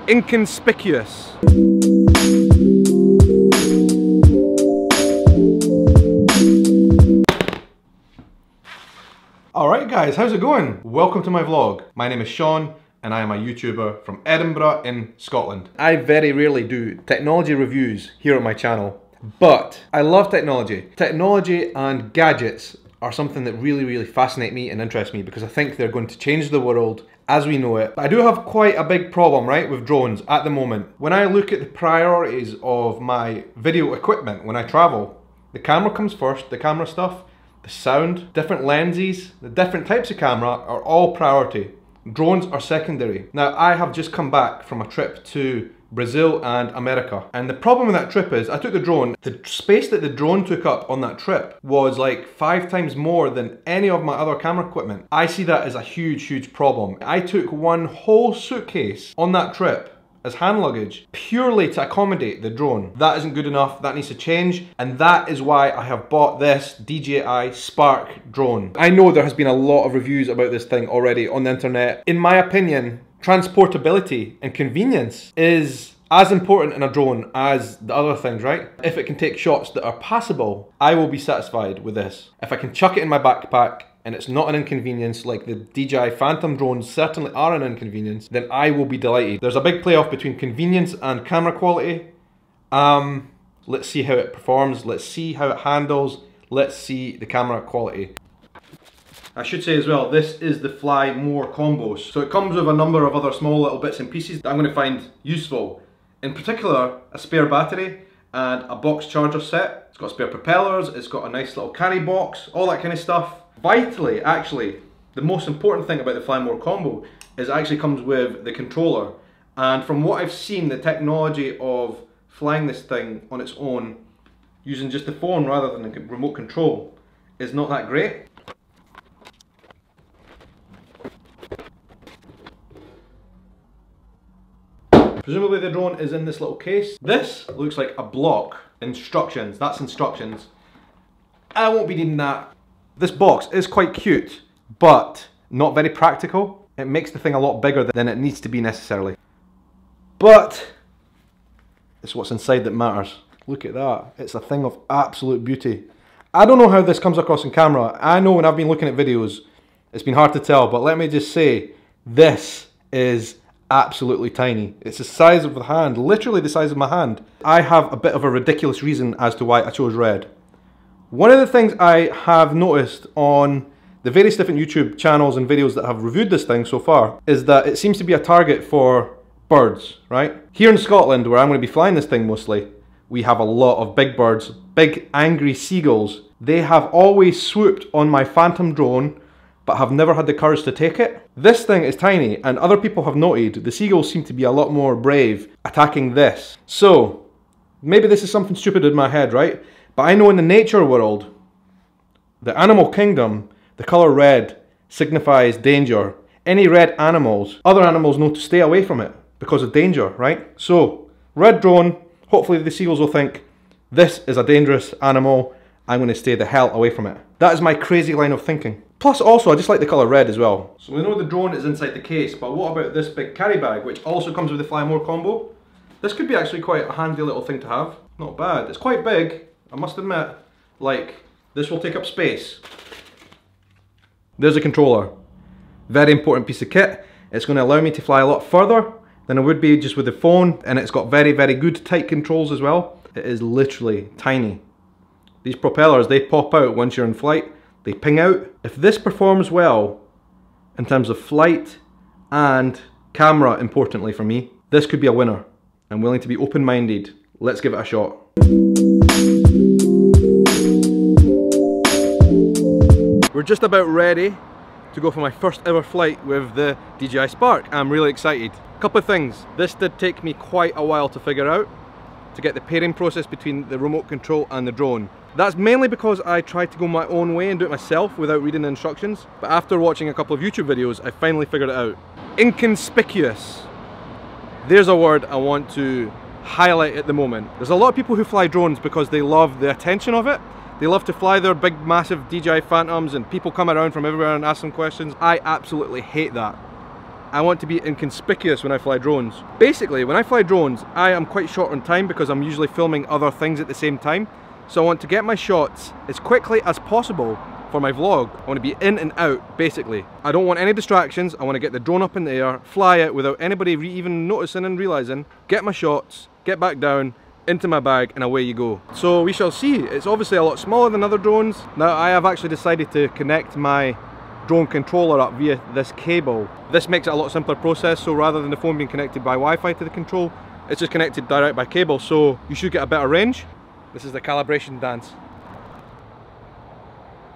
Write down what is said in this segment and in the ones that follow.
Inconspicuous. Alright guys, how's it going? Welcome to my vlog. My name is Shaun and I am a YouTuber from Edinburgh in Scotland. I very rarely do technology reviews here on my channel, but I love technology. Technology and gadgets are something that really fascinate me and interest me because I think they're going to change the world as we know it. I do have quite a big problem, right, with drones at the moment. When I look at the priorities of my video equipment when I travel, the camera comes first, the camera stuff, the sound, different lenses, the different types of camera are all priority. Drones are secondary. Now, I have just come back from a trip to Brazil and America. And the problem with that trip is, I took the drone, the space that the drone took up on that trip was like 5 times more than any of my other camera equipment. I see that as a huge problem. I took one whole suitcase on that trip as hand luggage purely to accommodate the drone. That isn't good enough, that needs to change, and that is why I have bought this DJI Spark drone. I know there has been a lot of reviews about this thing already on the internet. In my opinion, transportability and convenience is as important in a drone as the other things, right? If it can take shots that are passable, I will be satisfied with this. If I can chuck it in my backpack and it's not an inconvenience like the DJI Phantom drones certainly are an inconvenience, then I will be delighted. There's a big playoff between convenience and camera quality. Let's see how it performs, let's see how it handles, let's see the camera quality. I should say as well, this is the Fly More combo. So it comes with a number of other small little bits and pieces that I'm going to find useful. In particular, a spare battery and a box charger set. It's got spare propellers, it's got a nice little carry box, all that kind of stuff. Vitally, actually, the most important thing about the Fly More combo is it actually comes with the controller. And from what I've seen, the technology of flying this thing on its own, using just the phone rather than the remote control, is not that great. Presumably the drone is in this little case. This looks like a block. Instructions, that's instructions. I won't be needing that. This box is quite cute, but not very practical. It makes the thing a lot bigger than it needs to be necessarily. But it's what's inside that matters. Look at that, it's a thing of absolute beauty. I don't know how this comes across in camera. I know when I've been looking at videos, it's been hard to tell, but let me just say, this is absolutely tiny. It's the size of the hand, literally the size of my hand. I have a bit of a ridiculous reason as to why I chose red. One of the things I have noticed on the various different YouTube channels and videos that have reviewed this thing so far is that it seems to be a target for birds, right? Here in Scotland, where I'm going to be flying this thing mostly, we have a lot of big birds, big angry seagulls. They have always swooped on my Phantom drone but have never had the courage to take it. This thing is tiny, and other people have noted the seagulls seem to be a lot more brave attacking this. So, maybe this is something stupid in my head, right? But I know in the nature world, the animal kingdom, the colour red signifies danger. Any red animals, other animals know to stay away from it because of danger, right? So, red drone, hopefully the seagulls will think, this is a dangerous animal, I'm going to stay the hell away from it. That is my crazy line of thinking. Plus also, I just like the colour red as well. So we know the drone is inside the case, but what about this big carry bag, which also comes with the Fly More combo? This could be actually quite a handy little thing to have. Not bad. It's quite big, I must admit. Like, this will take up space. There's a controller. Very important piece of kit. It's going to allow me to fly a lot further than I would be just with the phone, and it's got very good tight controls as well. It is literally tiny. These propellers, they pop out once you're in flight. They ping out. If this performs well in terms of flight and camera, importantly for me, this could be a winner. I'm willing to be open-minded. Let's give it a shot. We're just about ready to go for my first ever flight with the DJI Spark. I'm really excited. Couple of things. This did take me quite a while to figure out, to get the pairing process between the remote control and the drone. That's mainly because I tried to go my own way and do it myself without reading the instructions. But after watching a couple of YouTube videos, I finally figured it out. Inconspicuous. There's a word I want to highlight at the moment. There's a lot of people who fly drones because they love the attention of it. They love to fly their big massive DJI Phantoms and people come around from everywhere and ask them questions. I absolutely hate that. I want to be inconspicuous when I fly drones. Basically, when I fly drones, I am quite short on time because I'm usually filming other things at the same time. So I want to get my shots as quickly as possible for my vlog. I want to be in and out, basically. I don't want any distractions. I want to get the drone up in the air, fly it without anybody even noticing and realizing, get my shots, get back down, into my bag, and away you go. So we shall see. It's obviously a lot smaller than other drones. Now I have actually decided to connect my drone controller up via this cable. This makes it a lot simpler process, so rather than the phone being connected by Wi-Fi to the control, it's just connected direct by cable, so you should get a better range. This is the calibration dance.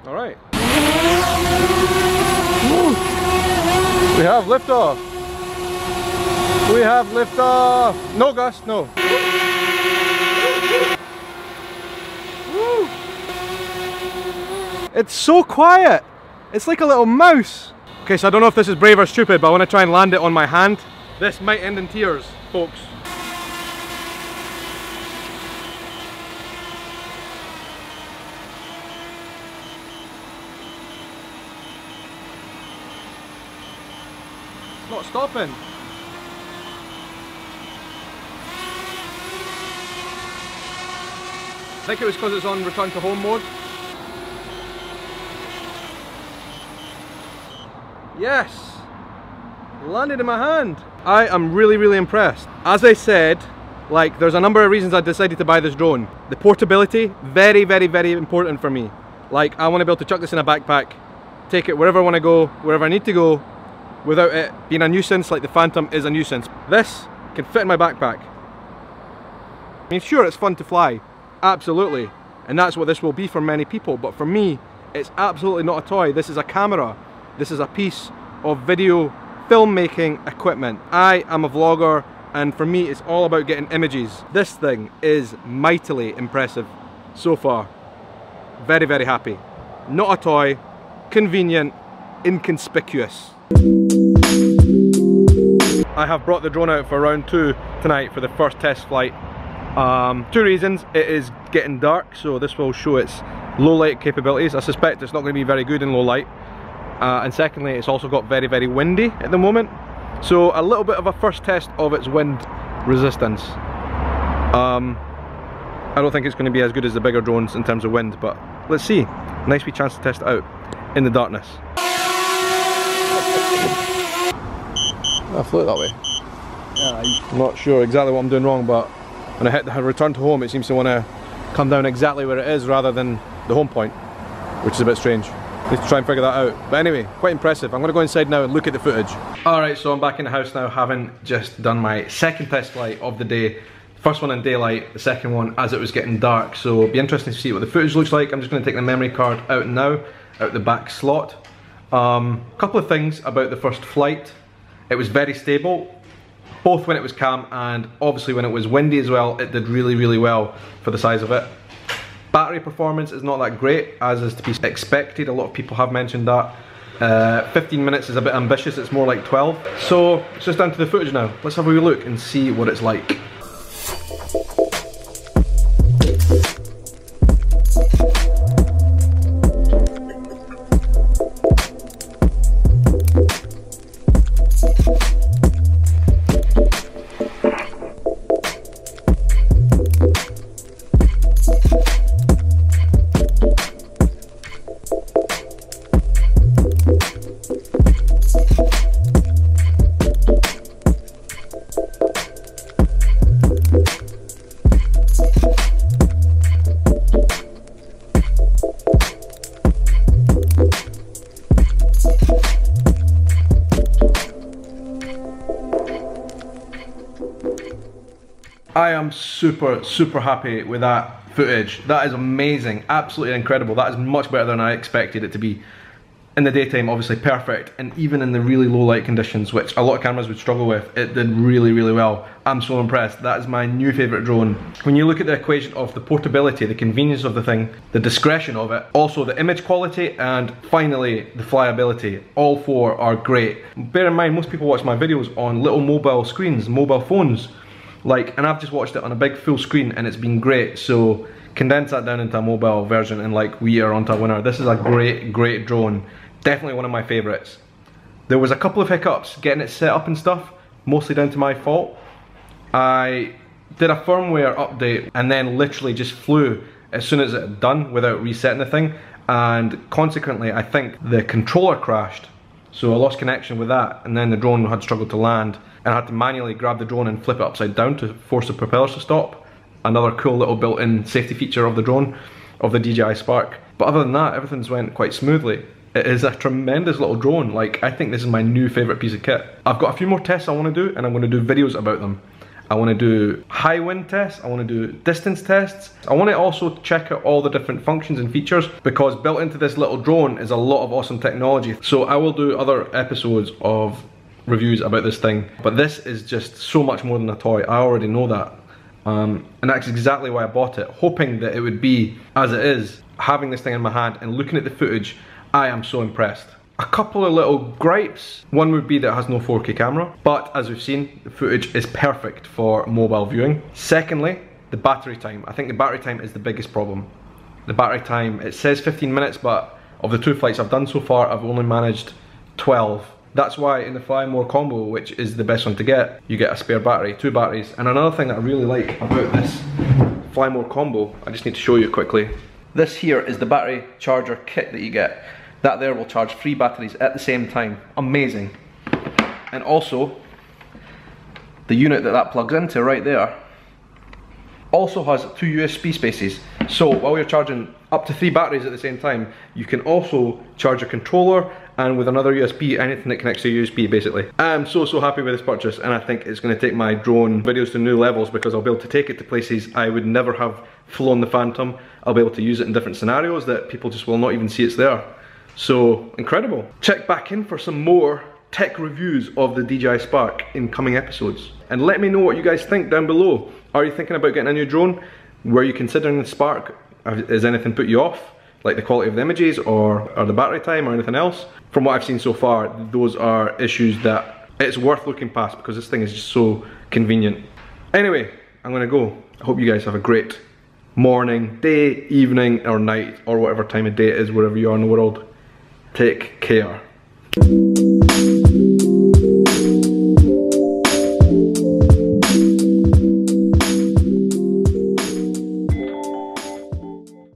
Alright. We have liftoff. We have liftoff. No gust, no. Woo. It's so quiet. It's like a little mouse. Okay, so I don't know if this is brave or stupid, but I want to try and land it on my hand. This might end in tears, folks. It's not stopping. I think it was because it's on return to home mode. Yes! Landed in my hand. I am really impressed. As I said, like, there's a number of reasons I decided to buy this drone. The portability, very important for me. Like, I want to be able to chuck this in a backpack, take it wherever I want to go, wherever I need to go, without it being a nuisance like the Phantom is a nuisance. This can fit in my backpack. I mean, sure, it's fun to fly, absolutely, and that's what this will be for many people, but for me, it's absolutely not a toy. This is a camera. This is a piece of video filmmaking equipment. I am a vlogger, and for me it's all about getting images. This thing is mightily impressive so far. Very happy. Not a toy, convenient, inconspicuous. I have brought the drone out for round 2 tonight for the first test flight. 2 reasons. It is getting dark, so this will show its low light capabilities. I suspect it's not going to be very good in low light. And secondly, it's also got very windy at the moment, so a little bit of a first test of its wind resistance. I don't think it's going to be as good as the bigger drones in terms of wind, but let's see. Nice wee chance to test it out in the darkness. I flew it that way. Yeah, I'm not sure exactly what I'm doing wrong, but when I hit the return to home, it seems to want to come down exactly where it is rather than the home point, which is a bit strange. Need to try and figure that out. But anyway, quite impressive. I'm going to go inside now and look at the footage. Alright, so I'm back in the house now, having just done my second test flight of the day. First one in daylight, the second one as it was getting dark. So it'll be interesting to see what the footage looks like. I'm just going to take the memory card out now, out the back slot. Couple of things about the first flight. It was very stable, both when it was calm and obviously when it was windy as well. It did really well for the size of it. Battery performance is not that great, as is to be expected. A lot of people have mentioned that. 15 minutes is a bit ambitious, it's more like 12. So it's just down to the footage now. Let's have a wee look and see what it's like. I am super happy with that footage. That is amazing, absolutely incredible. That is much better than I expected it to be. In the daytime, obviously perfect, and even in the really low light conditions, which a lot of cameras would struggle with, it did really well. I'm so impressed. That is my new favourite drone. When you look at the equation of the portability, the convenience of the thing, the discretion of it, also the image quality, and finally the flyability, all 4 are great. Bear in mind, most people watch my videos on little mobile screens, mobile phones, and I've just watched it on a big full screen and it's been great. So condense that down into a mobile version and we are onto a winner. This is a great drone. Definitely one of my favourites. There was a couple of hiccups getting it set up and stuff, mostly down to my fault. I did a firmware update and then literally just flew as soon as it had done without resetting the thing, and consequently I think the controller crashed. So I lost connection with that, and then the drone had struggled to land, and I had to manually grab the drone and flip it upside down to force the propellers to stop. Another cool little built-in safety feature of the drone, of the DJI Spark. But other than that, everything's went quite smoothly. It is a tremendous little drone. Like, I think this is my new favourite piece of kit. I've got a few more tests I want to do, and I'm going to do videos about them. I want to do high wind tests, I want to do distance tests. I want to also check out all the different functions and features, because built into this little drone is a lot of awesome technology. So I will do other episodes of reviews about this thing. But this is just so much more than a toy. I already know that. And that's exactly why I bought it, hoping that it would be as it is. Having this thing in my hand and looking at the footage, I am so impressed. A couple of little gripes. One would be that it has no 4K camera, but as we've seen, the footage is perfect for mobile viewing. Secondly, the battery time. I think the battery time is the biggest problem. The battery time, it says 15 minutes, but of the 2 flights I've done so far, I've only managed 12. That's why in the Fly More combo, which is the best one to get, you get a spare battery, 2 batteries. And another thing that I really like about this Fly More combo, I just need to show you quickly. This here is the battery charger kit that you get. That there will charge 3 batteries at the same time. Amazing. And also, the unit that plugs into right there also has 2 USB spaces. So while you're charging up to 3 batteries at the same time, you can also charge a controller, and with another USB, anything that connects to a USB basically. I'm so happy with this purchase, and I think it's going to take my drone videos to new levels, because I'll be able to take it to places I would never have flown the Phantom. I'll be able to use it in different scenarios that people just will not even see it's there. So, incredible. Check back in for some more tech reviews of the DJI Spark in coming episodes. And let me know what you guys think down below. Are you thinking about getting a new drone? Were you considering the Spark? Has anything put you off? Like the quality of the images, or the battery time, or anything else? From what I've seen so far, those are issues that it's worth looking past, because this thing is just so convenient. Anyway, I'm gonna go. I hope you guys have a great morning, day, evening, or night, or whatever time of day it is wherever you are in the world. Take care.